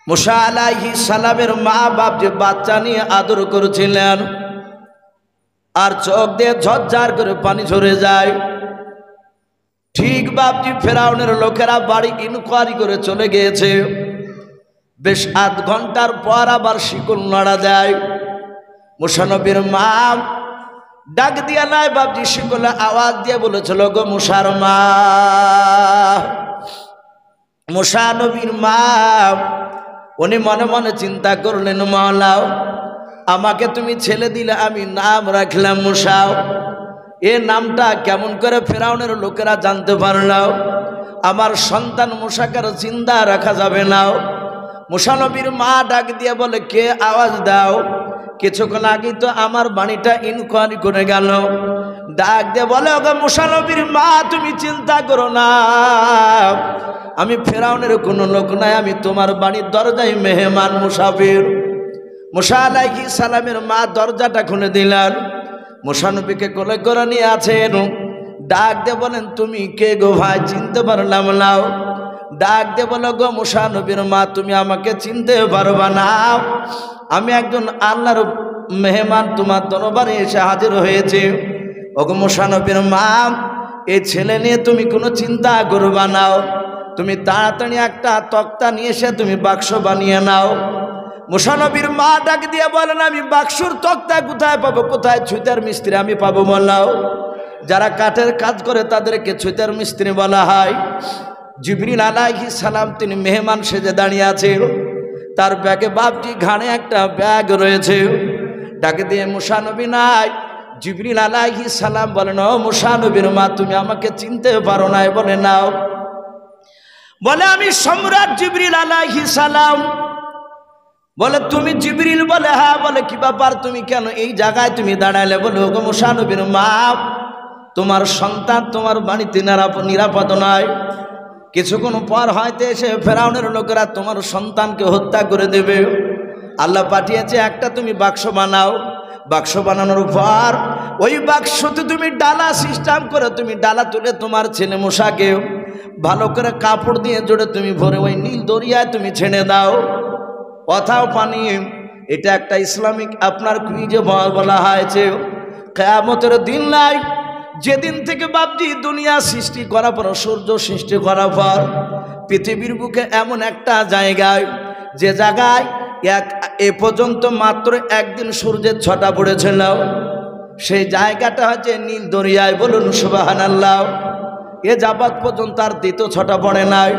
মুসা আলাইহিস সালামের মা বাপ যে বাচ্চা নিয়ে আদর করেছিলেন, আর চোখ দিয়ে ঝরঝর করে পানি ঝরে যায়। ঠিক বাপজি ফেরাউনের লোকেরা বাড়ি ইনকোয়ারি করে চলে গিয়েছে। বেশ আধ ঘন্টার পর আবার শিকল নাড়া দেয়। মুসা নবীর মা ডাক দিয়া নাই বাপজি শিকলে আওয়াজ দিয়ে বলেছিল, গো মুসার মা, মুসা নবীর মা। উনি মনে মনে চিন্তা করলেন, মাওলাও আমাকে তুমি ছেলে দিলে, আমি নাম রাখলাম মুসা। এ নামটা কেমন করে ফেরাউনের লোকেরা জানতে পারলো? আমার সন্তান মুসাকে জিন্দা রাখা যাবে না। মুসা নবীর মা ডাক দিয়ে বলে, কে আওয়াজ দাও? কিছুক্ষণ আগে তো আমার বাণীটা ইনকোয়ারি করে গেল। ডাক দিয়ে বলে, ওগো মুসা নবীর মা, তুমি চিন্তা করো না, আমি ফেরাউনের কোনো লোক নাই, আমি তোমার বাড়ির দরজায় মেহমান মুসাফির। মুসা আলাইহিস সালামের মা দরজাটা খুলে দিলেন। মুসা নবীকে কোলে করে নিয়ে আছেন। ডাক দিয়ে বলেন, তুমি কে গো ভাই? চিনতে পারলাম না। ডাক দিয়ে বলো, গো মুসা নবীর মা, তুমি আমাকে চিনতে পারবা না, আমি একজন আল্লাহর মেহমান, তোমার দরবারে এসে হাজির হয়েছে। ওগো মুসা নবীর মা, এই ছেলে নিয়ে তুমি কোনো চিন্তা করবা না, তুমি তাড়াতাড়ি একটা তক্তা নিয়ে এসে তুমি বাক্স বানিয়ে নাও। মুসা নবীর মা ডাক দিয়ে বলেন, আমি বাক্সর তক্তা কোথায় পাবো? কোথায় ছুতার মিস্ত্রি আমি পাবো বলাও? যারা কাঠের কাজ করে তাদেরকে ছুতার মিস্ত্রি বলা হয়। জিবরিল আলাইহিস সালাম তিনি মেহমান সেজে দাঁড়িয়ে আছে, তার ব্যাগে বাপজি ঘাড়ে একটা ব্যাগ রয়েছে। ডাকে দিয়ে মুসা নবী নাই। জিবরিল আলাইহিস সালাম বলেন, ও মুসা নবীর মা, তুমি আমাকে চিনতে পারো না? বলে নাও। বলে, আমি সম্রাট জিবরিল আলাইহিস সালাম। বলে, তুমি জিবরিল? বলে, হ্যাঁ। বলে, কি ব্যাপার, তুমি কেন এই জায়গায় তুমি দাঁড়ালে? বলে, ওগো মুসা নবীর মা, তোমার সন্তান তোমার বাড়িতে নিরাপদ নয়, কিছুক্ষণ পর হয়তো এসে ফেরাউনের লোকেরা তোমার সন্তানকে হত্যা করে দেবে। আল্লাহ পাঠিয়েছে একটা তুমি বাক্স বানাও। বাক্স বানানোর পর ওই বাক্সতে তুমি ডালা সিস্টেম করে তুমি ডালা তুলে তোমার ছেলে মুসাকে ভালো করে কাপড় দিয়ে জোড়ে তুমি ভরে ওই নীল দরিয়ায় তুমি ছেড়ে দাও। কথাও পানি। এটা একটা ইসলামিক আপনার কুইজে বলা হয়েছে, কিয়ামতের দিন নাই, যেদিন থেকে বাপজি দুনিয়া সৃষ্টি করার পর, সূর্য সৃষ্টি করার পর পৃথিবীর বুকে এমন একটা জায়গায়, যে জায়গায় এ পর্যন্ত মাত্র একদিন সূর্যের ছটা পড়েছিল, সেই জায়গাটা হচ্ছে নীল দরিয়ায়। বলুন সুবহানাল্লাহ। এ যাবৎ পর্যন্ত আর দ্বিতীয় ছটা পড়ে নাই।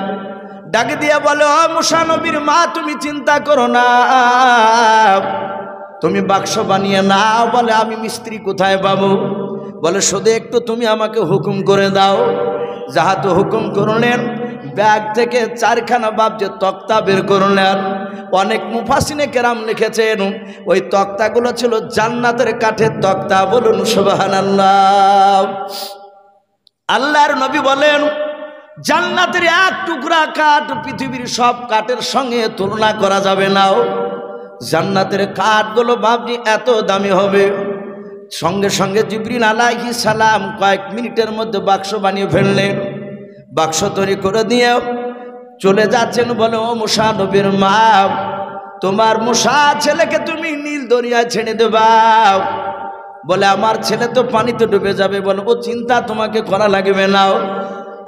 ডাকে দিয়ে বলে, ও মুসা নবীর মা, তুমি চিন্তা করো না, তুমি বাক্স বানিয়ে নাও। বলে, আমি মিস্ত্রি কোথায় পাবো? বলে, শুধু একটু তুমি আমাকে হুকুম করে দাও। যাহাতে হুকুম করলেন, ব্যাগ থেকে চারখানা বাপ যে তক্তা বের করলেন। অনেক মুফাসিনে কেরাম লিখেছেন ওই তক্তাগুলো ছিল জান্নাতের কাঠের তক্তা। বলুন সুবহানাল্লাহ। আল্লাহর নবী বলেন, জান্নাতের এক টুকরা কাঠ পৃথিবীর সব কাঠের সঙ্গে তুলনা করা যাবে না। জান্নাতের কাঠগুলো বাপজি এত দামি হবে। সঙ্গে সঙ্গে জিবরিল আলাইহিস সালাম কয়েক মিনিটের মধ্যে বাক্স বানিয়ে ফেললেন। বাক্স তৈরি করে দিয়ে চলে যাচ্ছেন। বলে, ও মুসা নবীর মা, তোমার মুসা ছেলেকে তুমি নীল দরিয়ায় ছেড়ে দেবা। বলে, আমার ছেলে তো পানিতে ডুবে যাবে। বলে, ও চিন্তা তোমাকে করা লাগবে না,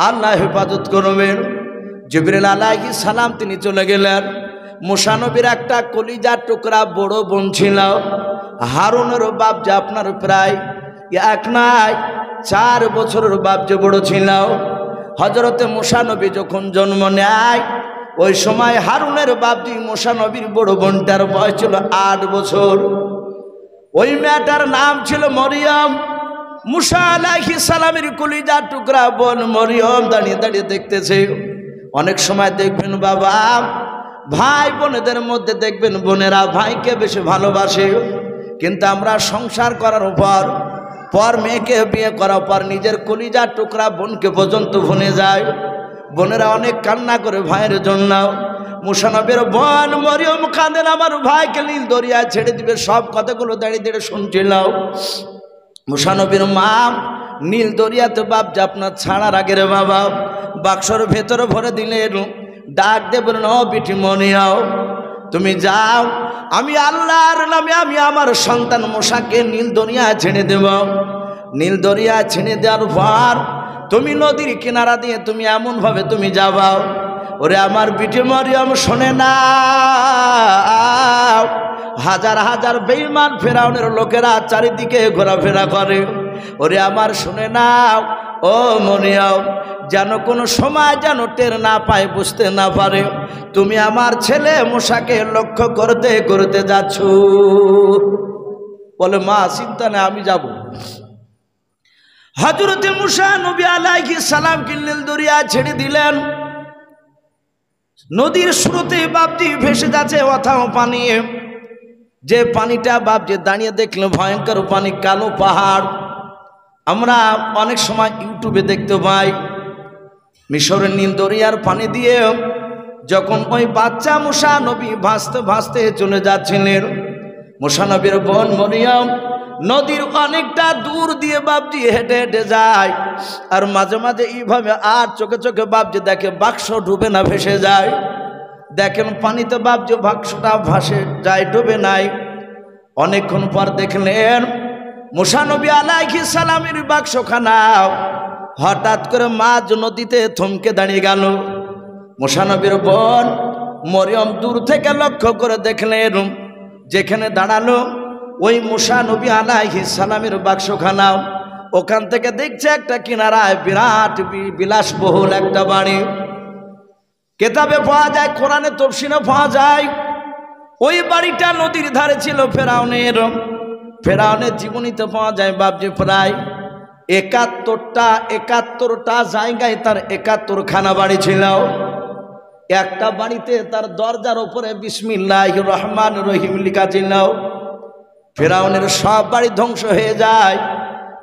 আল্লাহ হেফাজত করবেন। জিবরিল আলাইহিস সালাম তিনি চলে গেলেন। মুসা নবীর একটা কলিজার টুকরা বড় বোন ছিল, হারুনের বাপ, যে আপনার প্রায় এক নাই 4 বছরের বাপ যে বড় ছিল। হজরতে মুসা নবী যখন জন্ম নেয়, ওই সময় হারুনের বাপজি মুসা নবীর বড় বোনটার বয়স ছিল 8 বছর। ওই মেয়েটার নাম ছিল মরিয়ম। মুসা আলাইহিস সালামের কলিজার টুকরা বোন মরিয়ম দাঁড়িয়ে দাঁড়িয়ে দেখতেছে। অনেক সময় দেখবেন বাবা, ভাই বোনেদের মধ্যে দেখবেন বোনেরা ভাইকে বেশি ভালোবাসে, কিন্তু আমরা সংসার করার পর মেয়েকে বিয়ে করার পর নিজের কলিজার টুকরা বোনকে পর্যন্ত ভুলে যায়। বোনেরা অনেক কান্না করে ভাইয়ের জন্য। মুসা নবীর বোন মরিয়ম কাঁদেন, আমার ভাইকে নীল দরিয়ায় ছেড়ে দিবে। সব কথাগুলো দাঁড়িয়ে দাঁড়িয়ে শুনছিল। মুসা নবীর মা নীল দরিয়াতে বাপ যে আপনার ছাড়ার আগে রে বাবা বাক্সর ভেতরে ভরে দিলেন। ডাক দিয়ে বললেন, ও বিটি মনিয়াও, তুমি যাও, আমি আল্লাহর নামে আমি আমার সন্তান মূসাকে নীল দরিয়া ছেড়ে দেব। নীল দরিয়া ছেড়ে দেওয়ার পর তুমি নদীর কিনারা দিয়ে তুমি এমনভাবে তুমি যাবাও, ওরে আমার বিটি মরিয়ম শোনে না, হাজার হাজার বেঈমান ফেরাউনের লোকেরা চারিদিকে ঘোরাফেরা করে, ওরে আমার শুনে নাও ও মরিয়ম, যেন কোনো সময় যেন টের না পায়, বুঝতে না পারে তুমি আমার ছেলে মূসাকে লক্ষ্য করতে করতে যাচ্ছ। বলে, মা চিন্তা নেই, আমি যাব। হযরতে মূসা নবী আলাইহিস সালামকে নীল দরিয়া ছেড়ে দিলেন। নদীর স্রোতে বাপজি ভেসে যাচ্ছে অথাও পানি, যে পানিটা বাপজি দাঁড়িয়ে দেখলো ভয়ঙ্কর পানি, কালো পাহাড়। আমরা অনেক সময় ইউটিউবে দেখতে পাই মিশরের নীল দরিয়ার পানি দিয়ে যখন ওই বাচ্চা মূসা নবী ভাসতে ভাসতে চলে যাচ্ছিলেন, মূসা নবীর বোন মরিয়ম নদীর অনেকটা দূর দিয়ে বাপজি হেঁটে হেঁটে যায়, আর মাঝে মাঝে এইভাবে আর চোখে চোখে বাপজি দেখে বাক্স ডুবে না ভেসে যায়। দেখেন পানিতে বাপজি বাক্সটা ভাসে যায়, ডুবে নাই। অনেকক্ষণ পর দেখলেন মূসা নবী আলাইহিস সালামের বাক্সখানা হঠাৎ করে মাঝ নদীতে থমকে দাঁড়িয়ে গেল। মূসা নবীর বোন মরিয়ম দূর থেকে লক্ষ্য করে দেখলেন যেখানে দাঁড়ালো ওই মূসা নবী আলাইহিস সালামের বাক্সখানা, ওখান থেকে দেখছে একটা কিনারায় বিরাট বিলাসবহুল একটা বাড়ি। কেতাবে পাওয়া যায়, কোরআনে তাফসীরে পাওয়া যায়, ওই বাড়িটা নদীর ধারে ছিল ফেরাউনের। ফেরাউনের জীবনীতে পাওয়া যায় বাপজি প্রায় ৭১টা জায়গায় তার ৭১খানা বাড়ি ছিল। একটা বাড়িতে তার দরজার উপরে বিসমিল্লাহির রহমানির রহিম লেখা ছিল। ফেরাউনের সব বাড়ি ধ্বংস হয়ে যায়,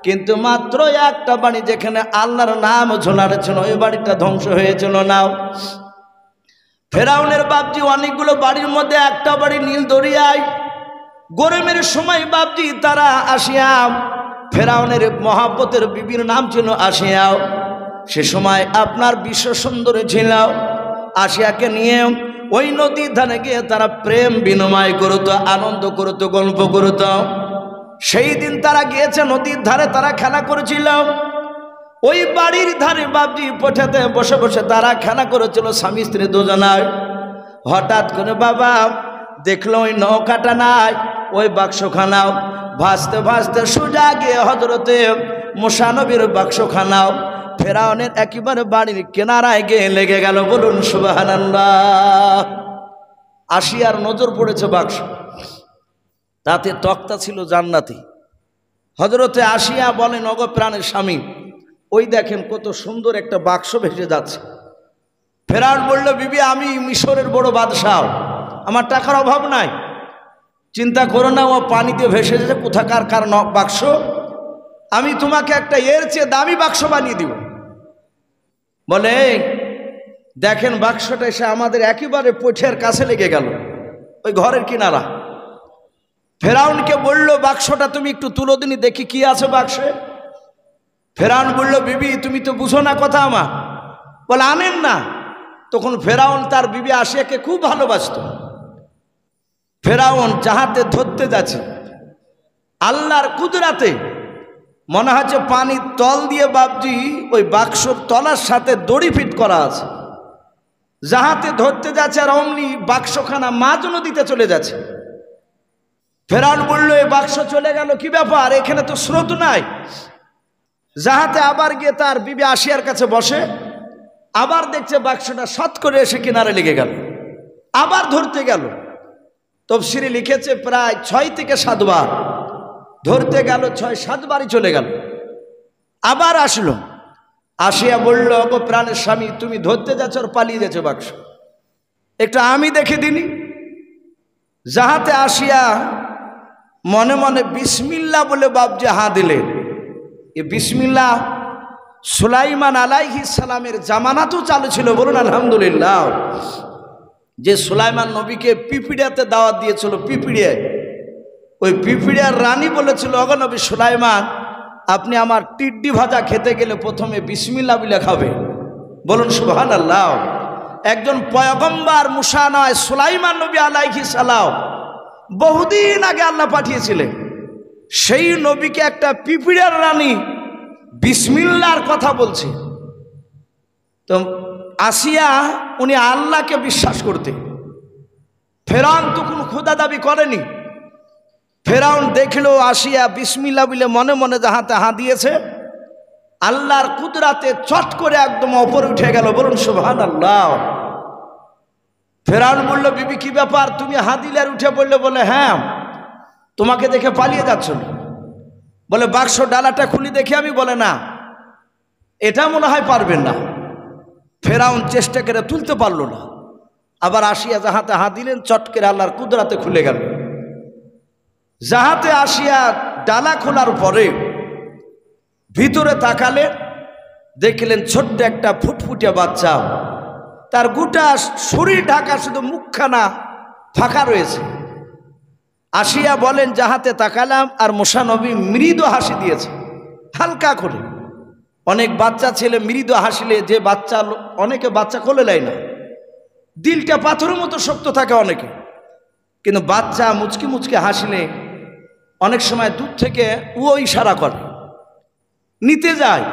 কিন্তু মাত্র একটা বাড়ি যেখানে আল্লাহর নাম ঝোলানো ছিল ওই বাড়িটা ধ্বংস হয়েছিল না। ফেরাউনের বাপজি অনেকগুলো বাড়ির মধ্যে একটা বাড়ি নীল দরিয়ায়। গরমের সময় বাপজি তারা আসিয়া, ফেরাউনের মহাব্বতের বিবির নাম ছিল আসিয়া, সে সময় আপনার বিশ্ব সুন্দরী ছিল। আসিয়াকে নিয়ে ওই নদীর ধারে গিয়ে তারা প্রেম বিনিময় করত, আনন্দ করত, গল্প করত। সেই দিন তারা গিয়েছে নদীর ধারে, তারা খেলা করেছিল। ওই বাড়ির ধারে বাপজি পোঠাতে বসে বসে তারা খেলা করেছিল স্বামী স্ত্রী দুজনায়। হঠাৎ করে বাবা দেখলো ওই নৌকাটা নাই, ওই বাক্সখানাও ভাসতে ভাসতে সোজা গিয়ে হযরতে মূসা নবীর বাক্সখানাও ফেরাউনের একেবারে বাড়ির কিনারায় গিয়ে লেগে গেল। বলুন সুবহানাল্লাহ। আসিয়ার নজর পড়েছে বাক্স, তাতে তক্তা ছিল জান্নাতি। হযরতে আসিয়া বলেন, ওগো প্রাণের স্বামী, ওই দেখেন কত সুন্দর একটা বাক্স ভেসে যাচ্ছে। ফেরাউন বলল, বিবি আমি মিশরের বড় বাদশাহ, আমার টাকার অভাব নাই, চিন্তা করো না, ও পানিতে ভেসে যাচ্ছে, কোথাকার কার বাক্স, আমি তোমাকে একটা এর চেয়ে দামি বাক্স বানিয়ে দিব। বলে দেখেন বাক্সটা এসে আমাদের একেবারে পোঠের কাছে লেগে গেল, ওই ঘরের কিনারা। ফেরাউনকে বলল, বাক্সটা তুমি একটু তুলো দিনি দেখি কি আছে বাক্সে। ফেরাউন বলল, বিবি তুমি তো বুঝো না কথা আমার। বলে আনেন না। তখন ফেরাউন তার বিবি আসিয়াকে খুব ভালোবাসত। ফেরাউন যাহাতে ধরতে যাচ্ছে, আল্লাহর কুদরাতে মনে হচ্ছে পানির তল দিয়ে বাপজি ওই বাক্সর তলার সাথে দড়ি ফিট করা আছে, যাহাতে ধরতে যাচ্ছে, আর অমনি বাক্সখানা মাঝ নদীতে চলে যাচ্ছে। ফেরাউন বলল, এই বাক্স চলে গেল, কি ব্যাপার, এখানে তো স্রোত নাই। যাহাতে আবার গিয়ে তার বিবি আসিয়ার কাছে বসে, আবার দেখছে বাক্সটা শত করে এসে কিনারে লেগে গেল। আবার ধরতে গেল, তাফসীরে লিখেছে প্রায় 6 থেকে 7 বার ধরতে গেল, 6-7 বারই চলে গেল। আবার আসলো, আসিয়া বলল, ওগো প্রাণের স্বামী, তুমি ধরতে যাচ্ছ আর পালিয়ে যাচ্ছ বাক্স, একটু আমি দেখে দিনি। যাহাতে আসিয়া মনে মনে বিসমিল্লাহ বলে বাপজি হাঁ দিলে। এ বিসমিল্লাহ সুলাইমান আলাইহিস সালামের জামানাতেও চালু ছিল, বলুন আলহামদুলিল্লাহ। যে সুলাইমান নবীকে পিপিড়িয়াতে দাওয়াত দিয়েছিল, পিপিড়িয়ায়, ওই পিপিড়িয়ার রানী বলেছিল, ওগো নবী সুলাইমান, আপনি আমার টিড্ডি ভাজা খেতে গেলে প্রথমে বিসমিল্লাহ বলে খাবে। বলুন সুবহানাল্লাহ। একজন পয়গম্বর মুসা নয়, সুলাইমান নবী আলাইহিস সালাম বহুদিন আগে আল্লাহ পাঠিয়েছিলেন। সেই নবীকে একটা পিঁপড়ের রানী বিসমিল্লাহর কথা বলছে। তো আসিয়া উনি আল্লাহকে বিশ্বাস করতে, ফেরাউন তো কোনো খোদা দাবি করেনি। ফেরাউন দেখলো আসিয়া বিসমিল্লাহ বলে মনে মনে যাহাতে হাঁ দিয়েছে, আল্লাহর কুদরাতে চট করে একদম ওপরে উঠে গেল। বলুন সুবহানাল্লাহ। ফেরাউন বলল, বিবি কি ব্যাপার, তুমি হাঁ দিলে আর উঠে পড়লে? বলে হ্যাঁ, তোমাকে দেখে পালিয়ে যাচ্ছ না। বলে বাক্স ডালাটা খুলি দেখি আমি। বলে না, এটা মনে হয় পারবেন না। ফেরাউন চেষ্টা করে তুলতে পারল না। আবার আসিয়া যাহাতে হাঁ দিলেন, চট করে আল্লাহর কুদরাতে খুলে গেল। যাহাতে আসিয়া ডালা খোলার পরে ভিতরে তাকালে দেখলেন ছোট্ট একটা ফুটফুটে বাচ্চা, তার গোটা শরীর ঢাকা, শুধু মুখখানা ফাঁকা রয়েছে। আসিয়া বলেন যাহাতে তাকালাম, আর মুসা নবী মৃদু হাসি দিয়েছে হালকা করে। অনেক বাচ্চা ছেলে মৃদু হাসিলে, যে বাচ্চা, অনেকে বাচ্চা কোলে নেয় না, দিলটা পাথরের মতো শক্ত থাকে অনেকে, কিন্তু বাচ্চা মুচকি মুচকি হাসিলে অনেক সময় দূর থেকে ও ইশারা করে, নিতে যায়।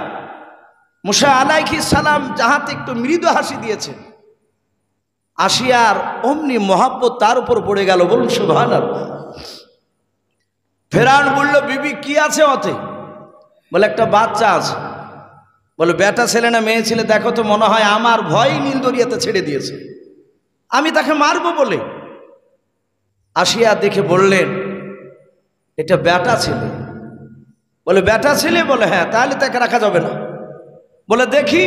মুসা আলাইহিস সালাম যাহাতে একটু মৃদু হাসি দিয়েছে, আসিয়ার অমনি মহাব্বত তার উপর পড়ে গেল। বলুন সুবহানাল্লাহ। ফেরাউন বলল, বিবি কি আছে ওতে? বলে একটা বাচ্চা আছে। বলে বেটা ছেলে না মেয়ে ছেলে? দেখো তো, মনে হয় আমার ভয় নীল দরিয়াতে ছেড়ে দিয়েছে, আমি তাকে মারবো বলে। আসিয়া দেখে বললেন, এটা বেটা ছেলে। বলে বেটা ছেলে? বলে হ্যাঁ। তাহলে তাকে রাখা যাবে না। বলে দেখি।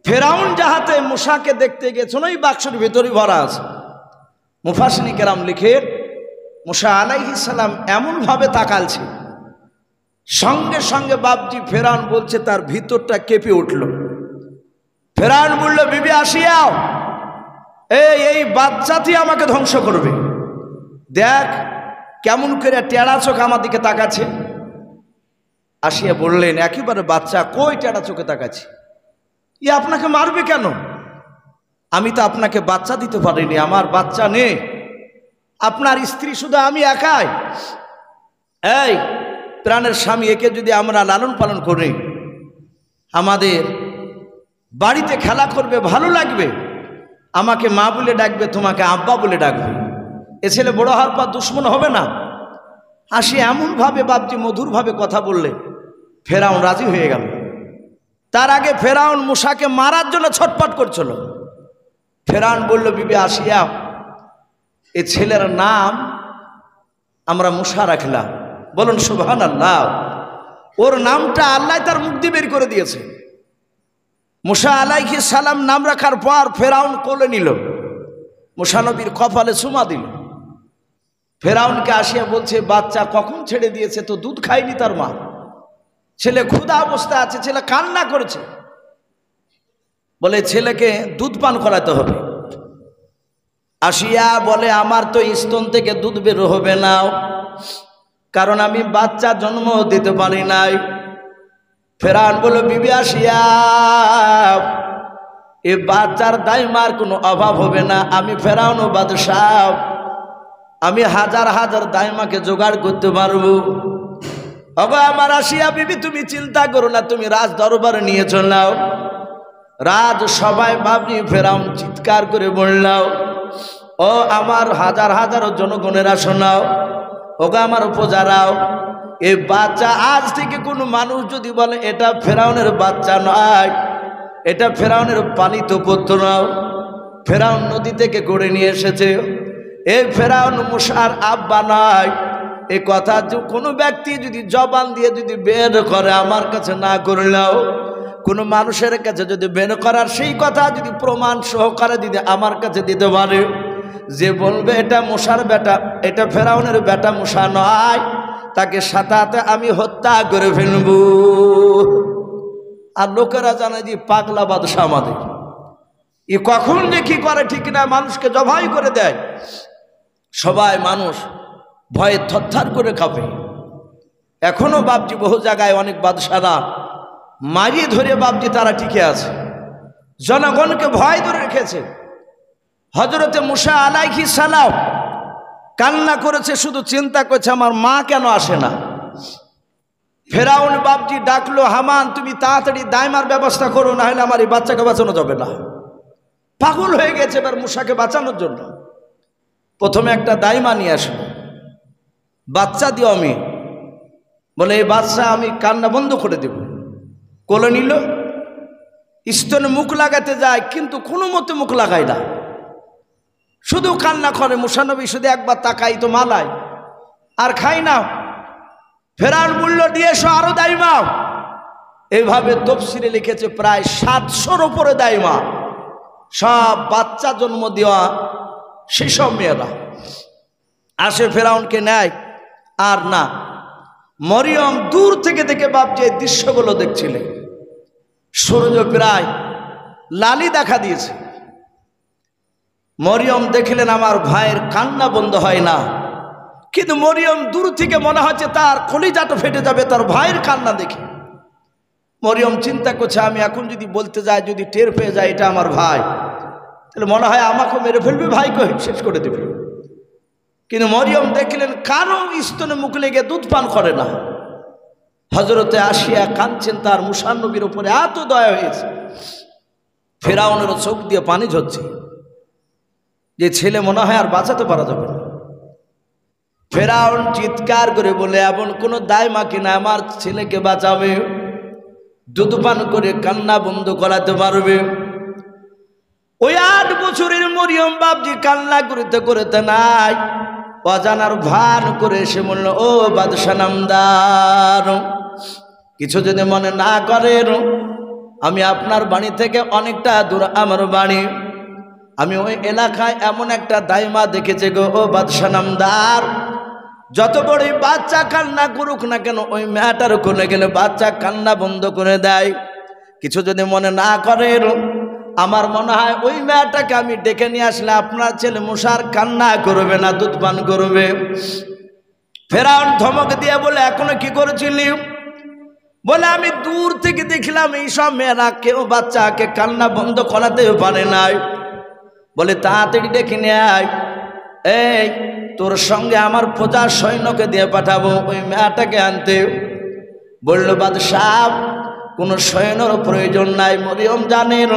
ফেরাউন যাহাতে মুসাকে দেখতে গেছেন, ওই বাক্সের ভেতরে ভরা আছে। মুফাসসিরিন কেরাম লিখে, মুসা আলাইহিস সালাম এমনভাবে তাকালছে, সঙ্গে সঙ্গে বাপজি ফেরাউন বলছে তার ভিতরটা কেঁপে উঠল। ফেরাউন বলল, বিবি আসিয়াও, এই বাচ্চাটি আমাকে ধ্বংস করবে। দেখ কেমন করে টেড়া চোখ আমার দিকে তাকাচ্ছে। আসিয়া বললেন, একেবারে বাচ্চা, কই টেড়া চোখে তাকাচ্ছে? ই আপনাকে মারবে কেন? আমি তো আপনাকে বাচ্চা দিতে পারিনি, আমার বাচ্চা নেই, আপনার স্ত্রী শুধু আমি একাই। এই প্রাণের স্বামী, একে যদি আমরা লালন পালন করি, আমাদের বাড়িতে খেলা করবে, ভালো লাগবে, আমাকে মা বলে ডাকবে, তোমাকে আব্বা বলে ডাকবে। এ ছেলে বড় হওয়ার পর দুশ্মন হবে না। আসি এমনভাবে বাপজি মধুরভাবে কথা বললে ফেরাউন রাজি হয়ে গেল। তার আগে ফেরাউন মুসাকে মারার জন্য ছটপট করছিল। ফেরাউন বলল, বিবি আসিয়া, এ ছেলের নাম আমরা মুসা রাখলাম। বলুন সুবহানাল্লাহ। ওর নামটা আল্লাহ তার মুখ দিয়ে বের করে দিয়েছে। মুসা আলাইহিস সালাম নাম রাখার পর ফেরাউন কোলে নিল, মুসা নবীর কপালে চুমা দিল। ফেরাউনকে আসিয়া বলছে, বাচ্চা কখন ছেড়ে দিয়েছে, তো দুধ খায়নি তার মা, ছেলে ক্ষুধা অবস্থা আছে, ছেলে কান্না করেছে। বলে ছেলেকে দুধ পান করাতে হবে। আসিয়া বলে, আমার তো স্তন থেকে দুধ বের হবে না, কারণ আমি বাচ্চা জন্ম দিতে পারি নাই। ফেরাউন বলে, বিবি আসিয়া, এ বাচ্চার দাইমার কোনো অভাব হবে না, আমি ফেরাউন বাদশাহ, আমি হাজার হাজার দাইমাকে জোগাড় করতে পারবো। ওগো আমার আসিয়া বিবি, তুমি চিন্তা করো না, তুমি রাজ দরবারে নিয়ে চলাও। রাজ সবাই ভাবি ফেরাউন চিৎকার করে বললাও, ও আমার হাজার হাজার জনগণেরা শোনাও, ওগো আমার উপজারাও, এই বাচ্চা আজ থেকে কোনো মানুষ যদি বলে এটা ফেরাউনের বাচ্চা নয়, এটা ফেরাউনের পালিত পুত্র নাও, ফেরাউন নদী থেকে গড়ে নিয়ে এসেছে, এই ফেরাউন মুসার আব্বা নয়, এই কথা কোনো ব্যক্তি যদি জবান দিয়ে যদি বের করে, আমার কাছে না করলেও কোনো মানুষের কাছে যদি বের করার সেই কথা যদি প্রমাণ সহকারে যদি আমার কাছে দিতে পারে, যে বলবে এটা মুসার বেটা, এটা ফেরাউনের বেটা মুসা নয়, তাকে সাথে আমি হত্যা করে ফেলব। আর লোকেরা জানে যে পাগলা বাদশা আমাদের, ই কখন যে কি করে ঠিক না, মানুষকে জবাই করে দেয়। সবাই মানুষ ভয়ে থরথর করে কাঁপে। এখনো বাপজি বহু জায়গায় অনেক বাদশারা মারিয়ে ধরে বাপজি তারা টিকে আছে। জনগণকে ভয় ধরে রেখেছে। হযরতে মুসা আলাইহিস সালাম কান্না করেছে, শুধু চিন্তা করছে আমার মা কেন আসে না। ফেরাউন বাপজি ডাকলো, হামান তুমি তাড়াতাড়ি দাইমার ব্যবস্থা করো, না হলে আমার এই বাচ্চাকে বাঁচানো যাবে না। পাগল হয়ে গেছে এবার মুসাকে বাঁচানোর জন্য। প্রথমে একটা দাইমা নিয়ে আসলো, বাচ্চা দিও আমি, বলে এই বাচ্চা আমি কান্না বন্ধ করে দেব। কোলে নিল, স্তনে মুখ লাগাতে যায় কিন্তু কোনো মতে মুখ লাগায় না, শুধু কান্না করে। মুসা নবী শুধু একবার তাকাই তো মালায়, আর খাই না। ফেরাউন বলল দিয়ে এসো আরো দাইমা। এইভাবে তফসিরে লিখেছে প্রায় 700-র উপরে দাইমা, সব বাচ্চা জন্ম দেওয়া সেসব মেয়েরা আসে ফেরাউনকে নেয়। আর না, মরিয়ম দূর থেকে দেখে বাপজি এই দৃশ্যগুলো দেখছিলে। সূর্য প্রায় লালি দেখা দিয়েছে। মরিয়ম দেখলেন আমার ভাইয়ের কান্না বন্ধ হয় না, কিন্তু মরিয়ম দূর থেকে মনে হচ্ছে তার কলিজাটা ফেটে যাবে তার ভাইয়ের কান্না দেখে। মরিয়ম চিন্তা করছে আমি এখন যদি বলতে যাই, যদি টের পেয়ে যায় এটা আমার ভাই, তাহলে মনে হয় আমাকেও মেরে ফেলবে, ভাইকে শেষ করে দেবে। কিন্তু মরিয়ম দেখলেন কারো স্তনে মুখ লেগে দুধ পান করে না। হযরতে আসিয়া কাঁদছেন, তার মুসা নবীর উপরে এত দয়া হয়েছে। ফেরাউনেরও চোখ দিয়ে পানি ঝরছে, যে ছেলে মনে হয় আর বাঁচাতে পারা যাবে না। ফেরাউন চিৎকার করে বলে এমন কোনো দাইমা কিনা আমার ছেলেকে বাঁচাবে, দুধ পান করে কান্না বন্ধ করাতে পারবে। ওই 8 বছরের মরিয়ম বাপজি কান্না করতে করতে নাই, অজানার ভান করে এসে বলল, ও বাদশা নামদার, কিছু যদি মনে না করেন, আমি আপনার বাড়ি থেকে অনেকটা দূর আমার বাড়ি, আমি ওই এলাকায় এমন একটা দাইমা দেখেছি গো ও বাদশা নামদার, যত বড়ই বাচ্চা কান্না করুক না কেন ওই মেয়েটার কোলে গেলে বাচ্চা কান্না বন্ধ করে দেয়। কিছু যদি মনে না করেন, আমার মনে হয় ওই মেয়েটাকে আমি ডেকে নিয়ে আসলে আপনার ছেলে মুসার কান্না করবে না, দুধ পান করবে। ফেরাউন ধমক দিয়ে বলে এখনো কি করেছিলি? বলে আমি দূর থেকে দেখলাম এইসব মেয়েরা কেউ বাচ্চাকে কান্না বন্ধ করাতেও পারে নাই। বলে তাড়াতাড়ি ডেকে নিয়ে আয়, এই তোর সঙ্গে আমার প্রজা সৈন্যকে দিয়ে পাঠাবো ওই মেয়েটাকে আনতে। বলল বাদশাহ কোনো সৈন্যর প্রয়োজন নাই, মরিয়ম জানেন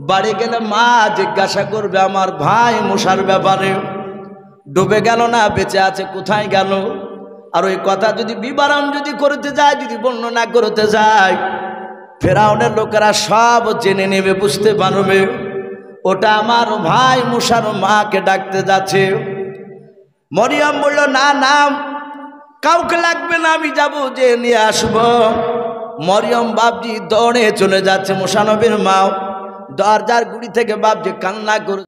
বাড়ি গেলে মা জিজ্ঞাসা করবে আমার ভাই মুসার ব্যাপারে, ডুবে গেল না বেঁচে আছে কোথায় গেল। আর ওই কথা যদি বিবরণ যদি করতে যায়, যদি বর্ণনা করতে যায়, ফেরাউনের লোকেরা সব জেনে নেবে, বুঝতে পারবে ওটা আমার ভাই মুসার মাকে ডাকতে যাচ্ছে। মরিয়ম বলল না না, কাউকে লাগবে না, আমি যাব যে নিয়ে আসব। মরিয়ম বাপজি দৌড়ে চলে যাচ্ছে, মুসা নবীর মা দরজার গুড়ি থেকে বাপজি কান্না করে